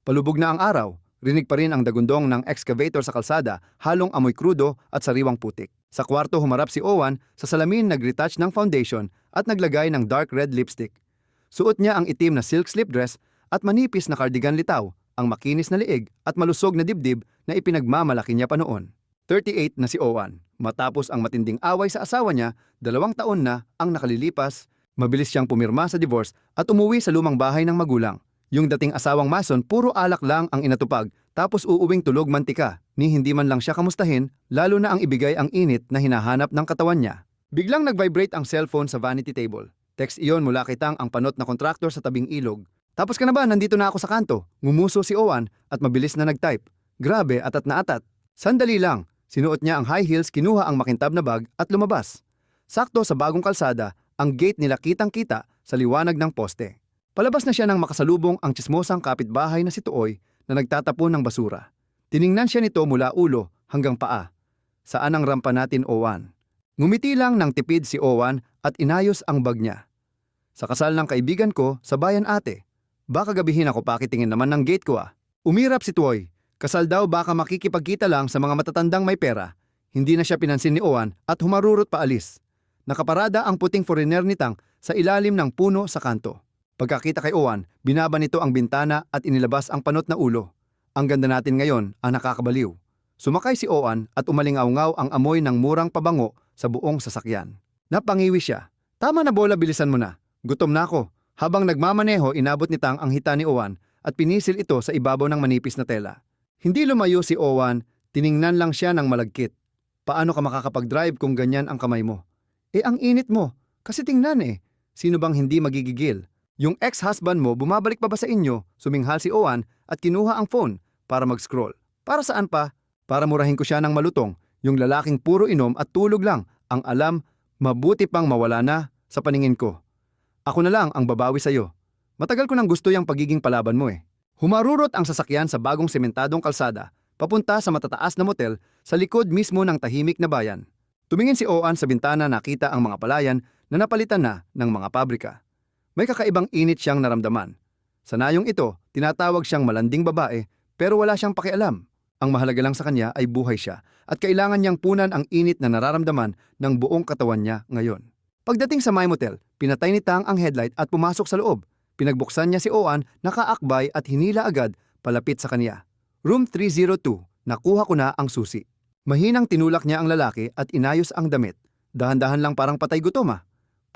Palubog na ang araw, rinig pa rin ang dagundong ng excavator sa kalsada, halong amoy krudo at sariwang putik. Sa kwarto humarap si Owen, sa salamin nag-retouch ng foundation at naglagay ng dark red lipstick. Suot niya ang itim na silk slip dress at manipis na cardigan litaw, ang makinis na liig at malusog na dibdib na ipinagmamalaki niya pa noon. 38 na si Owen. Matapos ang matinding away sa asawa niya, 2 taon na ang nakalilipas, mabilis siyang pumirma sa divorce at umuwi sa lumang bahay ng magulang. Yung dating asawang mason, puro alak lang ang inatupag, tapos uuwing tulog mantika, ni hindi man lang siya kamustahin, lalo na ang ibigay ang init na hinahanap ng katawan niya. Biglang nag-vibrate ang cellphone sa vanity table. Text iyon mula kay Tang, ang panot na kontraktor sa tabing ilog. Tapos ka na ba? Nandito na ako sa kanto. Ngumuso si Owen at mabilis na nag-type. Grabe, atat na atat. Sandali lang. Sinuot niya ang high heels, kinuha ang makintab na bag at lumabas. Sakto sa bagong kalsada, ang gate nila kitang-kita sa liwanag ng poste. Palabas na siya nang makasalubong ang tsismosang kapitbahay na si Tuoy na nagtatapon ng basura. Tiningnan siya nito mula ulo hanggang paa. Saan ang rampa natin, Owen? Ngumiti lang ng tipid si Owen at inayos ang bag niya. Sa kasal ng kaibigan ko sa bayan, ate. Baka gabihin ako, pakitingin naman ng gate ko ah. Umirap si Tuoy. Kasal daw, baka makikipagkita lang sa mga matatandang may pera. Hindi na siya pinansin ni Owen at humarurot paalis. Nakaparada ang puting foreigner ni Tang sa ilalim ng puno sa kanto. Pagkakita kay Owen, binaba nito ang bintana at inilabas ang panot na ulo. Ang ganda natin ngayon, ang nakakabaliw. Sumakay si Owen at umalingaw-ngaw ang amoy ng murang pabango sa buong sasakyan. Napangiwi siya. Tama na bola, bilisan mo na. Gutom na ako. Habang nagmamaneho, inabot ni Tang ang hita ni Owen at pinisil ito sa ibabaw ng manipis na tela. Hindi lumayo si Owen, tiningnan lang siya ng malagkit. Paano ka makakapag-drive kung ganyan ang kamay mo? Ang init mo. Kasi tingnan Sino bang hindi magigigil? Yung ex-husband mo, bumabalik pa ba sa inyo? Suminghal si Owen at kinuha ang phone para mag-scroll. Para saan pa? Para murahin ko siya ng malutong. Yung lalaking puro inom at tulog lang. Ang alam, mabuti pang mawala na sa paningin ko. Ako na lang ang babawi sa'yo. Matagal ko nang gusto yung pagiging palaban mo Humarurot ang sasakyan sa bagong sementadong kalsada, papunta sa matataas na motel sa likod mismo ng tahimik na bayan. Tumingin si Owen sa bintana, nakita ang mga palayan na napalitan na ng mga pabrika. May kakaibang init siyang naramdaman. Sa nayong ito, tinatawag siyang malanding babae pero wala siyang pakialam. Ang mahalaga lang sa kanya ay buhay siya at kailangan niyang punan ang init na nararamdaman ng buong katawan niya ngayon. Pagdating sa My Motel, pinatay ni Tang ang headlight at pumasok sa loob. Pinagbuksan niya si Owen, nakaakbay at hinila agad palapit sa kanya. Room 302, nakuha ko na ang susi. Mahinang tinulak niya ang lalaki at inayos ang damit. Dahan-dahan lang, parang patay gutom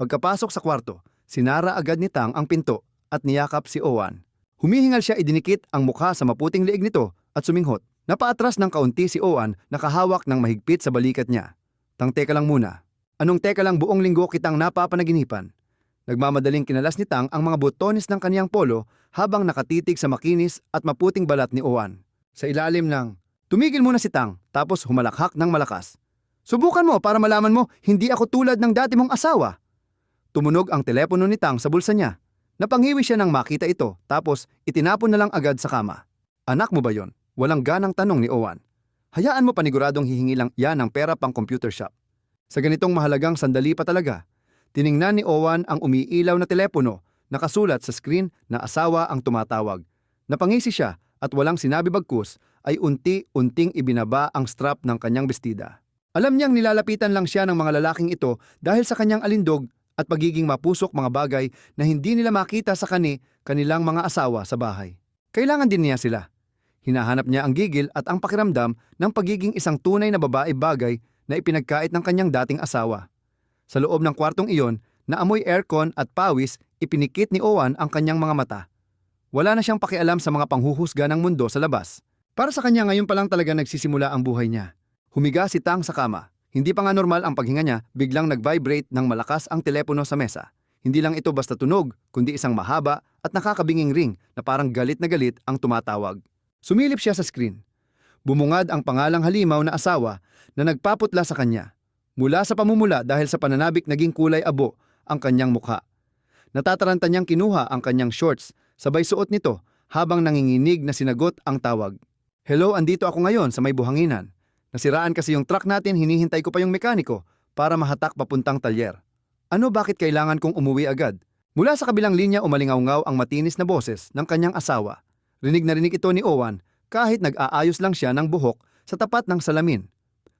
Pagkapasok sa kwarto, sinara agad ni Tang ang pinto at niyakap si Owen. Humihingal siya, idinikit ang mukha sa maputing liig nito at suminghot. Napaatras ng kaunti si Owen, nakahawak ng mahigpit sa balikat niya. Tang, teka lang muna. Anong teka lang, buong linggo kitang napapanaginipan. Nagmamadaling kinalas ni Tang ang mga butones ng kaniyang polo habang nakatitig sa makinis at maputing balat ni Owen. Sa ilalim ng, tumigil muna si Tang tapos humalakhak ng malakas. Subukan mo para malaman mo, hindi ako tulad ng dati mong asawa. Tumunog ang telepono ni Tang sa bulsa niya. Napangiwi siya nang makita ito tapos itinapon na lang agad sa kama. Anak mo ba yon? Walang ganang tanong ni Owen. Hayaan mo, paniguradong hihingi lang yan ng pera pang computer shop. Sa ganitong mahalagang sandali pa talaga. Tiningnan ni Owen ang umiilaw na telepono, nakasulat sa screen na asawa ang tumatawag. Napangisi siya at walang sinabi, bagkus ay unti-unting ibinaba ang strap ng kanyang bestida. Alam niyang nilalapitan lang siya ng mga lalaking ito dahil sa kanyang alindog at pagiging mapusok, mga bagay na hindi nila makita sa kanilang mga asawa sa bahay. Kailangan din niya sila. Hinahanap niya ang gigil at ang pakiramdam ng pagiging isang tunay na babae, bagay na ipinagkait ng kanyang dating asawa. Sa loob ng kwartong iyon, na amoy aircon at pawis, ipinikit ni Owen ang kanyang mga mata. Wala na siyang pakialam sa mga panghuhusga ng mundo sa labas. Para sa kanya, ngayon pa lang talaga nagsisimula ang buhay niya. Humiga si Tang sa kama. Hindi pa nga normal ang paghinga niya, biglang nag-vibrate ng malakas ang telepono sa mesa. Hindi lang ito basta tunog, kundi isang mahaba at nakakabinging ring na parang galit na galit ang tumatawag. Sumilip siya sa screen. Bumungad ang pangalang halimaw na asawa na nagpaputla sa kanya. Mula sa pamumula, dahil sa pananabik, naging kulay abo ang kanyang mukha. Natataranta niyang kinuha ang kanyang shorts, sabay suot nito habang nanginginig na sinagot ang tawag. Hello, andito ako ngayon sa may buhanginan. Nasiraan kasi yung truck natin, hinihintay ko pa yung mekaniko para mahatak papuntang talyer. Ano, bakit kailangan kong umuwi agad? Mula sa kabilang linya, umalingaw-ngaw ang matinis na boses ng kanyang asawa. Rinig na rinig ito ni Owan kahit nag-aayos lang siya ng buhok sa tapat ng salamin.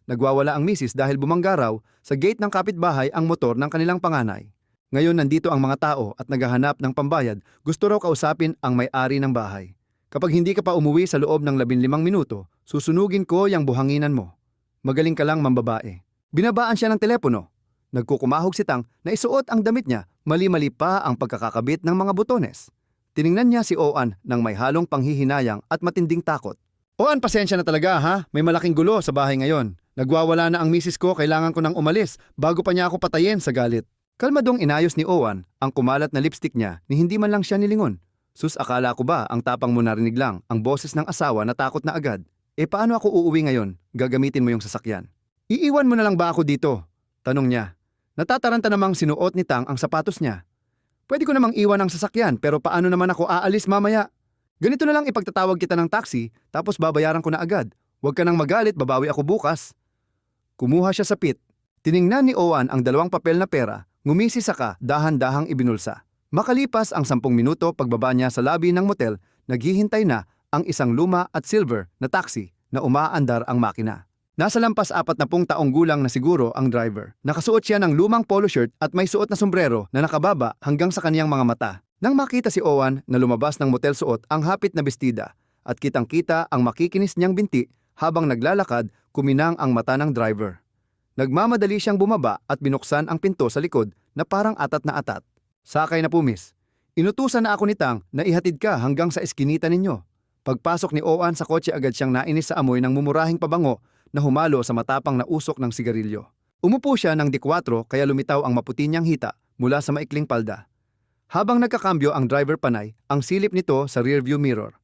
Nagwawala ang misis dahil bumangga raw sa gate ng kapitbahay ang motor ng kanilang panganay. Ngayon nandito ang mga tao at naghahanap ng pambayad, gusto raw kausapin ang may-ari ng bahay. Kapag hindi ka pa umuwi sa loob ng 15 minuto, susunugin ko yung buhanginan mo. Magaling ka lang mambabae. Binabaan siya ng telepono. Nagkukumahog si Tang na isuot ang damit niya, mali-mali pa ang pagkakakabit ng mga butones. Tiningnan niya si Oan ng may halong panghihinayang at matinding takot. Oan, pasensya na talaga ha, may malaking gulo sa bahay ngayon. Nagwawala na ang misis ko, kailangan ko nang umalis bago pa niya ako patayin sa galit. Kalmadong inayos ni Owan ang kumalat na lipstick niya ni hindi man lang siya nilingon. Sus, akala ko ba ang tapang mo narinig lang ang boses ng asawa na takot na agad? Paano ako uuwi ngayon? Gagamitin mo yung sasakyan. Iiwan mo na lang ba ako dito? Tanong niya. Natataranta namang sinuot ni Tang ang sapatos niya. Pwede ko namang iwan ang sasakyan pero paano naman ako aalis mamaya? Ganito na lang ipagtatawag kita ng taxi tapos babayaran ko na agad. Huwag ka nang magalit, babawi ako bukas. Kumuha siya sa pit. Tiningnan ni Owan ang 2 papel na pera, ngumisi saka dahan-dahang ibinulsa. Makalipas ang 10 minuto pagbaba niya sa lobby ng motel, naghihintay na ang isang luma at silver na taxi na umaandar ang makina. Nasa lampas 40 taong gulang na siguro ang driver. Nakasuot siya ng lumang polo shirt at may suot na sombrero na nakababa hanggang sa kaniyang mga mata. Nang makita si Owan na lumabas ng motel suot ang hapit na bestida at kitang-kita ang makikinis niyang binti habang naglalakad, kuminang ang mata ng driver. Nagmamadali siyang bumaba at binuksan ang pinto sa likod na parang atat na atat. Sakay na po, miss. Inutusan na ako ni Tang na ihatid ka hanggang sa eskinita ninyo. Pagpasok ni Owan sa kotse agad siyang nainis sa amoy ng mumurahing pabango na humalo sa matapang na usok ng sigarilyo. Umupo siya ng D4 kaya lumitaw ang maputi niyang hita mula sa maikling palda. Habang nagkakambyo ang driver panay, ang silip nito sa rearview mirror.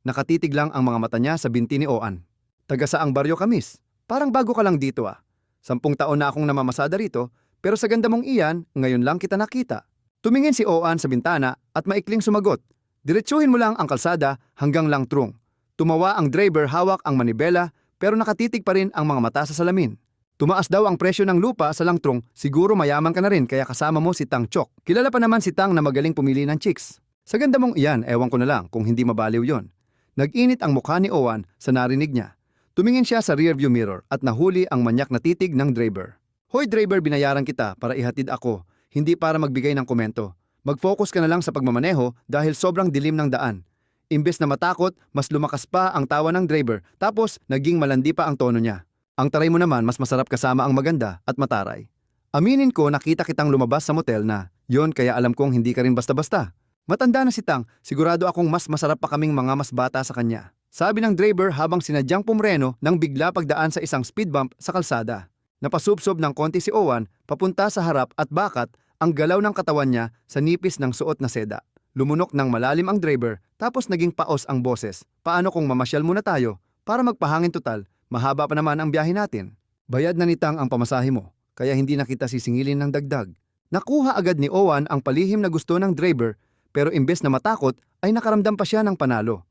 Nakatitig lang ang mga mata niya sa binti ni Owan. Taga saang baryo ka, miss? Parang bago ka lang dito ah. 10 taon na akong namamasada rito, pero sa ganda mong iyan, ngayon lang kita nakita. Tumingin si Owan sa bintana at maikling sumagot. Diretsuhin mo lang ang kalsada hanggang Langtrong. Tumawa ang driver, hawak ang manibela, pero nakatitig pa rin ang mga mata sa salamin. Tumaas daw ang presyo ng lupa sa Langtrong, siguro mayaman ka na rin kaya kasama mo si Tang Chok. Kilala pa naman si Tang na magaling pumili ng chicks. Sa ganda mong iyan, ewan ko na lang kung hindi mabaliw yon. Nag-init ang mukha ni Owan sa narinig niya. Tumingin siya sa rearview mirror at nahuli ang manyak na titig ng driver. Hoy driver, binayaran kita para ihatid ako, hindi para magbigay ng komento. Mag-focus ka na lang sa pagmamaneho dahil sobrang dilim ng daan. Imbes na matakot, mas lumakas pa ang tawa ng driver tapos naging malandi pa ang tono niya. Ang taray mo naman mas masarap kasama ang maganda at mataray. Aminin ko nakita kitang lumabas sa motel na, yon kaya alam kong hindi ka rin basta-basta. Matanda na si Tang, sigurado akong mas masarap pa kaming mga mas bata sa kanya. Sabi ng driver habang sinadyang pumreno nang bigla pagdaan sa isang speed bump sa kalsada. Napasubsob ng konti si Owan papunta sa harap at bakat ang galaw ng katawan niya sa nipis ng suot na seda. Lumunok ng malalim ang driver tapos naging paos ang boses. Paano kung mamasyal muna tayo para magpahangin total? Mahaba pa naman ang biyahe natin. Bayad na ni Tang ang pamasahe mo, kaya hindi na kita sisingilin ng dagdag. Nakuha agad ni Owan ang palihim na gusto ng driver, pero imbes na matakot ay nakaramdam pa siya ng panalo.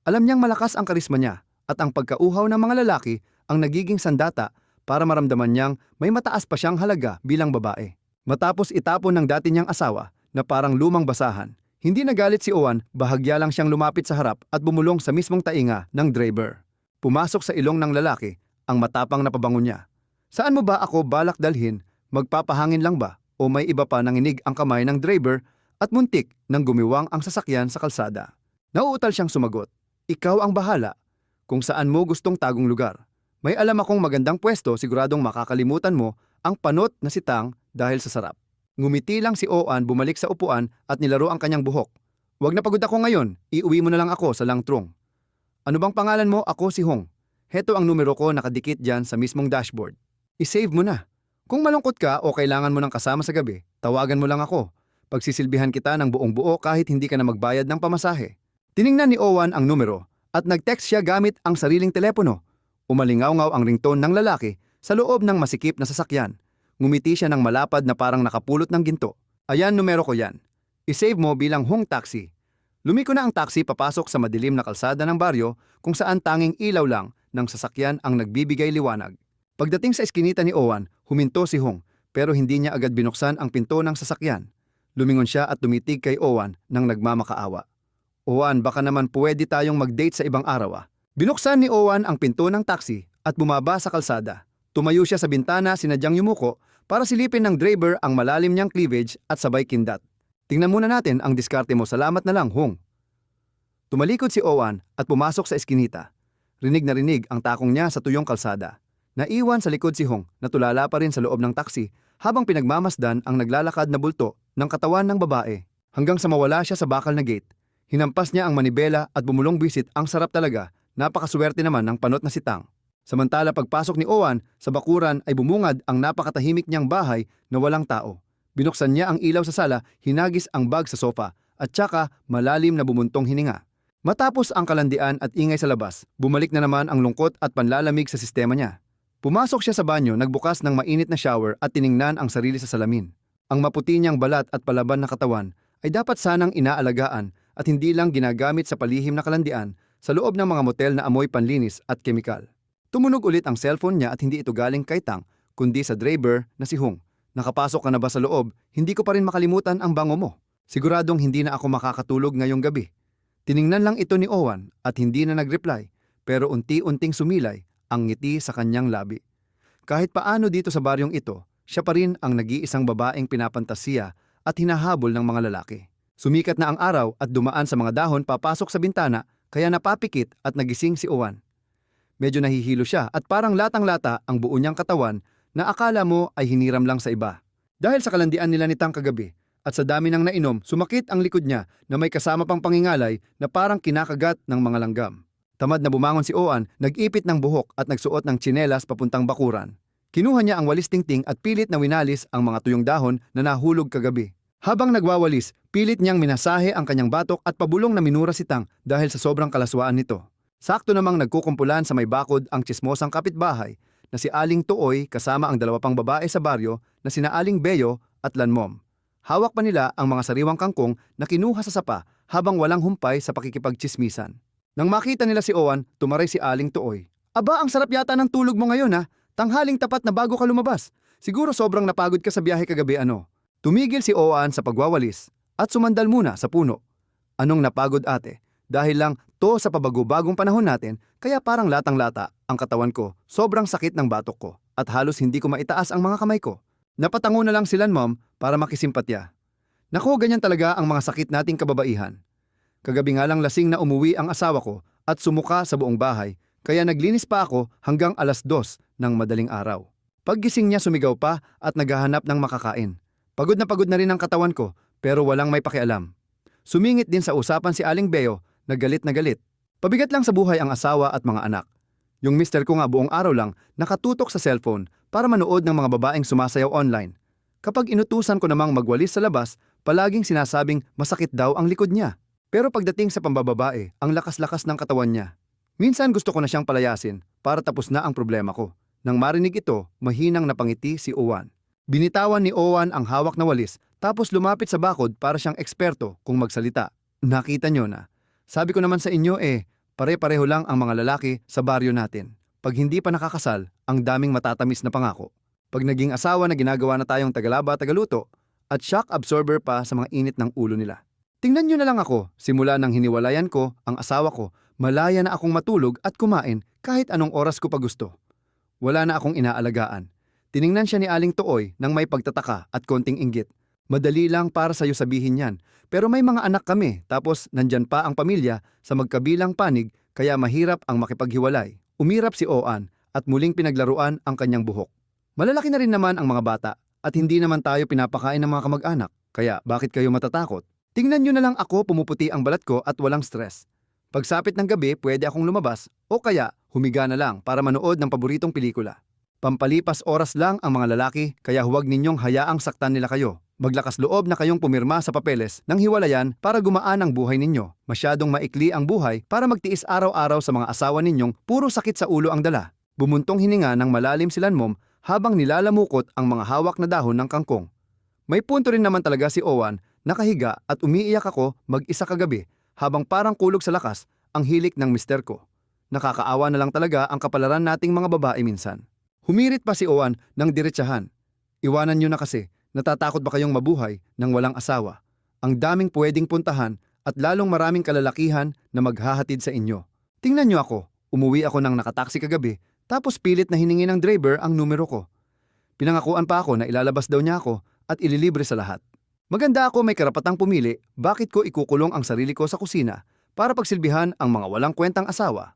Alam niyang malakas ang karisma niya at ang pagkauhaw ng mga lalaki ang nagiging sandata para maramdaman niyang may mataas pa siyang halaga bilang babae. Matapos itapon ng dati niyang asawa na parang lumang basahan, hindi nagalit si Owan, bahagya lang siyang lumapit sa harap at bumulong sa mismong tainga ng driver. Pumasok sa ilong ng lalaki ang matapang na pabango niya. Saan mo ba ako balak dalhin? Magpapahangin lang ba? O may iba pa nanginig ang kamay ng driver at muntik nang gumiwang ang sasakyan sa kalsada. Nauutal siyang sumagot. Ikaw ang bahala kung saan mo gustong tagong lugar. May alam akong magandang pwesto, siguradong makakalimutan mo ang panot na si Tang dahil sa sarap. Ngumiti lang si Owan, bumalik sa upuan at nilaro ang kanyang buhok. Huwag na pagod ako ngayon, iuwi mo na lang ako sa Langtrong. Ano bang pangalan mo? Ako si Hong. Heto ang numero ko nakadikit dyan sa mismong dashboard. I-save mo na. Kung malungkot ka o kailangan mo ng kasama sa gabi, tawagan mo lang ako. Pagsisilbihan kita ng buong buo kahit hindi ka na magbayad ng pamasahe. Tiningnan ni Owan ang numero at nag-text siya gamit ang sariling telepono. Umalingaw-ngaw ang ringtone ng lalaki sa loob ng masikip na sasakyan. Ngumiti siya ng malapad na parang nakapulot ng ginto. Ayan, numero ko yan. I-save mo bilang Hong Taxi. Lumiko na ang taxi papasok sa madilim na kalsada ng baryo kung saan tanging ilaw lang ng sasakyan ang nagbibigay liwanag. Pagdating sa eskinita ni Owan, huminto si Hong pero hindi niya agad binuksan ang pinto ng sasakyan. Lumingon siya at tumitig kay Owan nang nagmamakaawa. Owan, baka naman pwede tayong mag-date sa ibang araw ah. Binuksan ni Owan ang pinto ng taxi at bumaba sa kalsada. Tumayo siya sa bintana, sinadyang yumuko para silipin ng driver ang malalim niyang cleavage at sabay kindat. Tingnan muna natin ang diskarte mo, salamat na lang, Hong. Tumalikod si Owan at pumasok sa eskinita. Rinig na rinig ang takong niya sa tuyong kalsada. Naiwan sa likod si Hong na tulala pa rin sa loob ng taxi habang pinagmamasdan ang naglalakad na bulto ng katawan ng babae. Hanggang sa mawala siya sa bakal na gate, hinampas niya ang manibela at bumulong bisit. Ang sarap talaga, napakaswerte naman ng panot na si Tang. Samantala pagpasok ni Owan sa bakuran ay bumungad ang napakatahimik niyang bahay na walang tao. Binuksan niya ang ilaw sa sala, hinagis ang bag sa sofa at tsaka malalim na bumuntong hininga. Matapos ang kalandian at ingay sa labas, bumalik na naman ang lungkot at panlalamig sa sistema niya. Pumasok siya sa banyo, nagbukas ng mainit na shower at tiningnan ang sarili sa salamin. Ang maputi niyang balat at palaban na katawan ay dapat sanang inaalagaan at hindi lang ginagamit sa palihim na kalandian sa loob ng mga motel na amoy panlinis at kemikal. Tumunog ulit ang cellphone niya at hindi ito galing kay Tang, kundi sa driver na si Hong. Nakapasok ka na ba sa loob? Hindi ko pa rin makalimutan ang bango mo. Siguradong hindi na ako makakatulog ngayong gabi. Tiningnan lang ito ni Owan at hindi na nag-reply, pero unti-unting sumilay ang ngiti sa kanyang labi. Kahit paano dito sa baryong ito, siya pa rin ang nag-iisang babaeng pinapantasiya at hinahabol ng mga lalaki. Sumikat na ang araw at dumaan sa mga dahon papasok sa bintana, kaya napapikit at nagising si Owan. Medyo nahihilo siya at parang latang-lata ang buo niyang katawan na akala mo ay hiniram lang sa iba. Dahil sa kalandian nila ni Tang kagabi at sa dami ng nainom, sumakit ang likod niya na may kasama pang pangingalay na parang kinakagat ng mga langgam. Tamad na bumangon si Owan, nag-ipit ng buhok at nagsuot ng tsinelas papuntang bakuran. Kinuha niya ang walis tingting at pilit na winalis ang mga tuyong dahon na nahulog kagabi. Habang nagwawalis, pilit niyang minasahe ang kanyang batok at pabulong na minura si Tang dahil sa sobrang kalaswaan nito. Sakto namang nagkukumpulan sa may bakod ang tsismosang kapitbahay na si Aling Tuoy kasama ang dalawa pang babae sa baryo na sina Aling Beo at Lanmom. Hawak pa nila ang mga sariwang kangkong na kinuha sa sapa habang walang humpay sa pakikipagtsismisan. Nang makita nila si Owan, tumaray si Aling Tuoy. Aba, ang sarap yata ng tulog mo ngayon ha. Tanghaling tapat na bago ka lumabas. Siguro sobrang napagod ka sa biyahe kagabi ano. Tumigil si Owan sa pagwawalis at sumandal muna sa puno. Anong napagod ate? Dahil lang to sa pabago-bagong panahon natin, kaya parang latang-lata ang katawan ko, sobrang sakit ng batok ko at halos hindi ko maitaas ang mga kamay ko. Napatango na lang si Lanmom para makisimpatya. Naku, ganyan talaga ang mga sakit nating kababaihan. Kagabi nga lang lasing na umuwi ang asawa ko at sumuka sa buong bahay, kaya naglinis pa ako hanggang 2:00 ng madaling araw. Paggising niya sumigaw pa at naghahanap ng makakain. Pagod na rin ang katawan ko pero walang may pakialam. Sumingit din sa usapan si Aling Beo na galit na galit. Pabigat lang sa buhay ang asawa at mga anak. Yung mister ko nga buong araw lang nakatutok sa cellphone para manood ng mga babaeng sumasayaw online. Kapag inutusan ko namang magwalis sa labas, palaging sinasabing masakit daw ang likod niya. Pero pagdating sa pambababae, ang lakas-lakas ng katawan niya. Minsan gusto ko na siyang palayasin para tapos na ang problema ko. Nang marinig ito, mahinang napangiti si Owan. Binitawan ni Owan ang hawak na walis tapos lumapit sa bakod para siyang eksperto kung magsalita. Nakita niyo na. Sabi ko naman sa inyo pare-pareho lang ang mga lalaki sa baryo natin. Pag hindi pa nakakasal, ang daming matatamis na pangako. Pag naging asawa na ginagawa na tayong tagalaba, tagaluto, at shock absorber pa sa mga init ng ulo nila. Tingnan nyo na lang ako, simula nang hiniwalayan ko ang asawa ko, malaya na akong matulog at kumain kahit anong oras ko pa gusto. Wala na akong inaalagaan. Tiningnan siya ni Aling Tuoy nang may pagtataka at konting inggit. Madali lang para sa'yo sabihin yan, pero may mga anak kami tapos nandyan pa ang pamilya sa magkabilang panig kaya mahirap ang makipaghiwalay. Umirap si Owan at muling pinaglaruan ang kanyang buhok. Malalaki na rin naman ang mga bata at hindi naman tayo pinapakain ng mga kamag-anak, kaya bakit kayo matatakot? Tingnan nyo na lang ako, pumuputi ang balat ko at walang stress. Pagsapit ng gabi pwede akong lumabas o kaya humiga na lang para manood ng paboritong pelikula. Pampalipas oras lang ang mga lalaki kaya huwag ninyong hayaang saktan nila kayo. Maglakas loob na kayong pumirma sa papeles ng hiwalayan para gumaan ang buhay ninyo. Masyadong maikli ang buhay para magtiis araw-araw sa mga asawa ninyong puro sakit sa ulo ang dala. Bumuntong hininga ng malalim si Lanmom habang nilalamukot ang mga hawak na dahon ng kangkong. May punto rin naman talaga si Owan, nakahiga at umiiyak ako mag-isa kagabi habang parang kulog sa lakas ang hilik ng mister ko. Nakakaawa na lang talaga ang kapalaran nating mga babae minsan. Humirit pa si Owan ng diretsahan. Iwanan nyo na kasi. Natatakot ba kayong mabuhay nang walang asawa? Ang daming pwedeng puntahan at lalong maraming kalalakihan na maghahatid sa inyo. Tingnan niyo ako, umuwi ako ng nakataksi kagabi tapos pilit na hiningi ng driver ang numero ko. Pinangakuan pa ako na ilalabas daw niya ako at ililibre sa lahat. Maganda ako may karapatang pumili bakit ko ikukulong ang sarili ko sa kusina para pagsilbihan ang mga walang kwentang asawa.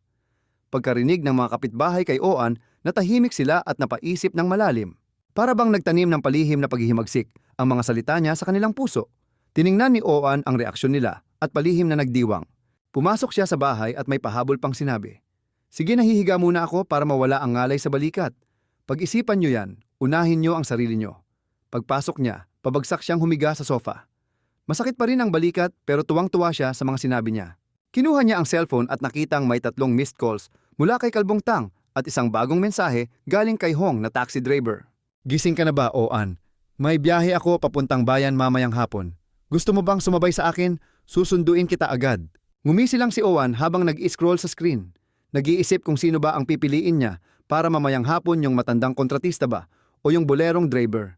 Pagkarinig ng mga kapitbahay kay Oan, natahimik sila at napaisip ng malalim. Para bang nagtanim ng palihim na paghihimagsik ang mga salita niya sa kanilang puso. Tiningnan ni Oan ang reaksyon nila at palihim na nagdiwang. Pumasok siya sa bahay at may pahabol pang sinabi. Sige, nahihiga muna ako para mawala ang ngalay sa balikat. Pag-isipan niyo yan, unahin niyo ang sarili niyo. Pagpasok niya, pabagsak siyang humiga sa sofa. Masakit pa rin ang balikat pero tuwang-tuwa siya sa mga sinabi niya. Kinuha niya ang cellphone at nakitang may 3 missed calls mula kay Kalbong Tang at isang bagong mensahe galing kay Hong na taxi driver. Gising ka na ba, Oan? May biyahe ako papuntang bayan mamayang hapon. Gusto mo bang sumabay sa akin? Susunduin kita agad. Ngumisi lang si Oan habang nag-scroll sa screen. Nag-iisip kung sino ba ang pipiliin niya para mamayang hapon, yung matandang kontratista ba o yung bolerong driver.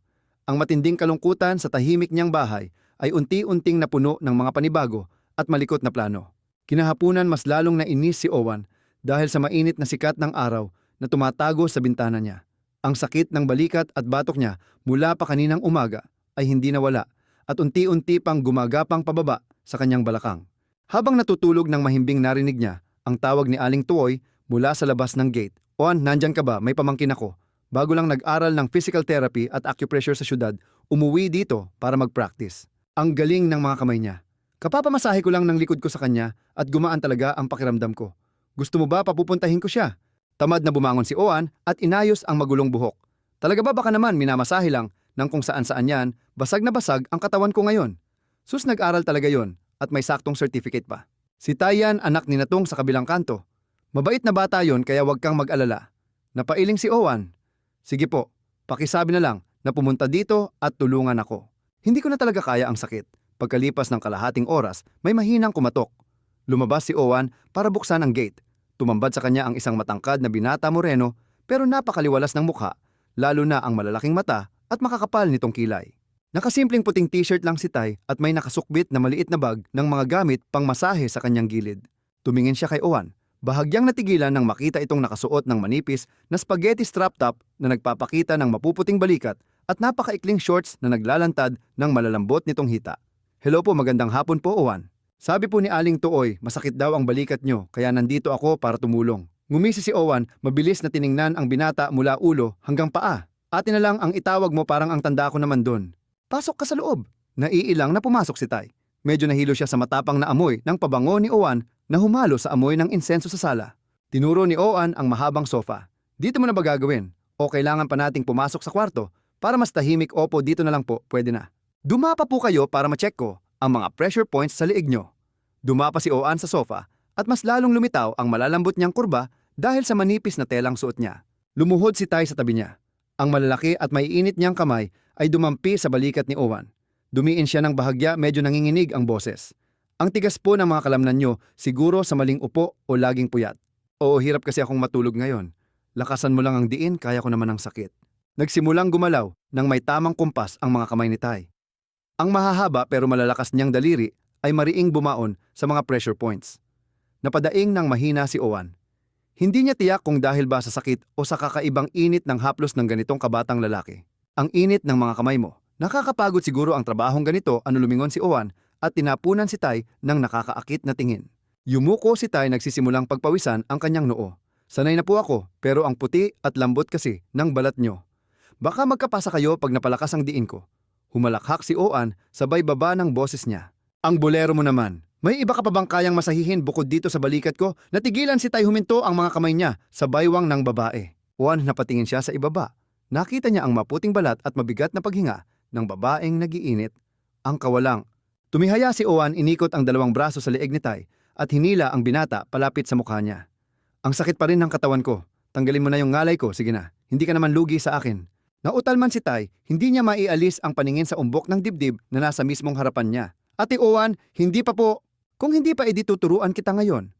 Ang matinding kalungkutan sa tahimik niyang bahay ay unti-unting napuno ng mga panibago at malikot na plano. Kinahapunan mas lalong nainis si Oan dahil sa mainit na sikat ng araw na tumatago sa bintana niya. Ang sakit ng balikat at batok niya mula pa kaninang umaga ay hindi nawala at unti-unti pang gumagapang pababa sa kanyang balakang. Habang natutulog ng mahimbing narinig niya ang tawag ni Aling Tuoy mula sa labas ng gate. Oan, nandyan ka ba? May pamangkin ako. Bago lang nag-aral ng physical therapy at acupressure sa syudad, umuwi dito para mag-practice. Ang galing ng mga kamay niya. Kapapamasahe ko lang ng likod ko sa kanya at gumaan talaga ang pakiramdam ko. Gusto mo ba papupuntahin ko siya? Tamad na bumangon si Oan at inayos ang magulong buhok. Talaga ba baka naman minamasahe lang ng kung saan-saan yan, basag na basag ang katawan ko ngayon. Sus, nag-aral talaga yon at may saktong certificate pa. Si Tayan, anak ni Natong sa kabilang kanto. Mabait na bata yon kaya wag kang mag-alala. Napailing si Oan. Sige po, pakisabi na lang na pumunta dito at tulungan ako. Hindi ko na talaga kaya ang sakit. Pagkalipas ng kalahating oras, may mahinang kumatok. Lumabas si Oan para buksan ang gate. Tumambad sa kanya ang isang matangkad na binata moreno pero napakaliwalas ng mukha, lalo na ang malalaking mata at makakapal nitong kilay. Nakasimpleng puting t-shirt lang si Tay at may nakasukbit na maliit na bag ng mga gamit pang masahe sa kanyang gilid. Tumingin siya kay Oan. Bahagyang natigilan nang makita itong nakasuot ng manipis na spaghetti strap top na nagpapakita ng mapuputing balikat at napakaikling shorts na naglalantad ng malalambot nitong hita. Hello po, magandang hapon po, Oan. Sabi po ni Aling Tuoy, masakit daw ang balikat nyo kaya nandito ako para tumulong. Ngumisi si Oan, mabilis na tiningnan ang binata mula ulo hanggang paa. Atin na lang ang itawag mo, parang ang tanda ko naman doon. Pasok ka sa loob. Naiilang na pumasok si Tay. Medyo nahilo siya sa matapang na amoy ng pabango ni Oan na humalo sa amoy ng insenso sa sala. Tinuro ni Oan ang mahabang sofa. Dito mo na ba gagawin? O kailangan pa nating pumasok sa kwarto para mas tahimik? Opo, dito na lang po, pwede na. Dumapa po kayo para ma-check ko ang mga pressure points sa liig nyo. Dumapa si Oan sa sofa at mas lalong lumitaw ang malalambot niyang kurba dahil sa manipis na telang suot niya. Lumuhod si Tay sa tabi niya. Ang malalaki at maiinit niyang kamay ay dumampi sa balikat ni Oan. Dumiin siya ng bahagya, medyo nanginginig ang boses. Ang tigas po ng mga kalamnan nyo, siguro sa maling upo o laging puyat. Oo, hirap kasi akong matulog ngayon. Lakasan mo lang ang diin, kaya ko naman ang sakit. Nagsimulang gumalaw nang may tamang kumpas ang mga kamay ni Tay. Ang mahahaba pero malalakas niyang daliri ay mariing bumaon sa mga pressure points. Napadaing ng mahina si Oan. Hindi niya tiyak kung dahil ba sa sakit o sa kakaibang init ng haplos ng ganitong kabatang lalaki. Ang init ng mga kamay mo. Nakakapagod siguro ang trabahong ganito, lumingon si Oan at tinapunan si Tay ng nakakaakit na tingin. Yumuko si Tay, nagsisimulang pagpawisan ang kanyang noo. Sanay na po ako pero ang puti at lambot kasi ng balat nyo. Baka magkapasa kayo pag napalakas ang diin ko. Humalakhak si Oan sabay baba ng boses niya. Ang bolero mo naman. May iba ka pa bang kayang masahihin bukod dito sa balikat ko? Natigilan si Tay, huminto ang mga kamay niya sa baywang ng babae. Oan, napatingin siya sa ibaba. Nakita niya ang maputing balat at mabigat na paghinga ng babaeng nagiinit. Ang kawalang. Tumihaya si Oan, inikot ang dalawang braso sa leeg ni Tay at hinila ang binata palapit sa mukha niya. Ang sakit pa rin ng katawan ko. Tanggalin mo na yung ngalay ko, sige na. Hindi ka naman lugi sa akin. Nautal man si Tay, hindi niya maialis ang paningin sa umbok ng dibdib na nasa mismong harapan niya. Ate Oan, hindi pa po. Kung hindi pa, edi tuturuan kita ngayon.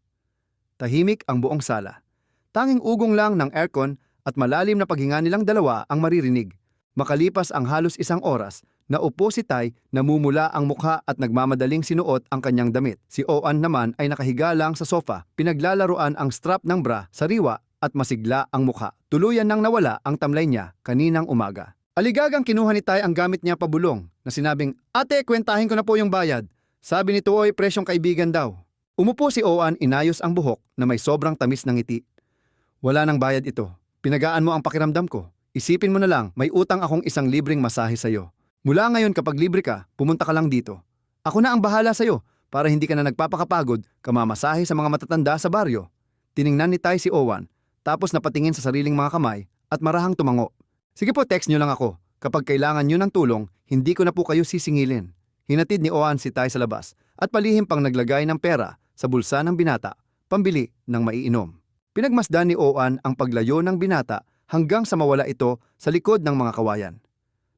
Tahimik ang buong sala. Tanging ugong lang ng aircon at malalim na paghinga nilang dalawa ang maririnig. Makalipas ang halos isang oras, Naupo si Tai, namumula ang mukha at nagmamadaling sinuot ang kanyang damit. Si Oan naman ay nakahiga lang sa sofa, pinaglalaruan ang strap ng bra, sariwa at masigla ang mukha. Tuluyan nang nawala ang tamlay niya kaninang umaga. Aligagang kinuha ni Tai ang gamit niya pabulong na sinabing, "Ate, kwentahin ko na po yung bayad." Sabi ni Tuoy, presyong kaibigan daw. Umupo si Oan, inayos ang buhok na may sobrang tamis ng ngiti. "Wala nang bayad ito. Pinagaan mo ang pakiramdam ko. Isipin mo na lang, may utang akong 1 libreng masahe sa'yo. Mula ngayon kapag libre ka, pumunta ka lang dito. Ako na ang bahala sa'yo para hindi ka na nagpapakapagod kamamasahe sa mga matatanda sa baryo." Tiningnan ni Tai si Owan, tapos napatingin sa sariling mga kamay at marahang tumango. "Sige po, text nyo lang ako. Kapag kailangan nyo ng tulong, hindi ko na po kayo sisingilin." Hinatid ni Owan si Tai sa labas at palihim pang naglagay ng pera sa bulsa ng binata, pambili ng maiinom. Pinagmasdan ni Owan ang paglayo ng binata hanggang sa mawala ito sa likod ng mga kawayan.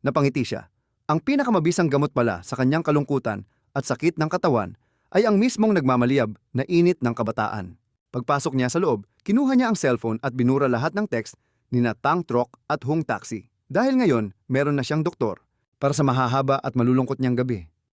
Napangiti siya. Ang pinakamabisang gamot pala sa kanyang kalungkutan at sakit ng katawan ay ang mismong nagmamaliyab na init ng kabataan. Pagpasok niya sa loob, kinuha niya ang cellphone at binura lahat ng text ni Tang Truck at Hung Taxi. Dahil ngayon, meron na siyang doktor para sa mahahaba at malulungkot niyang gabi.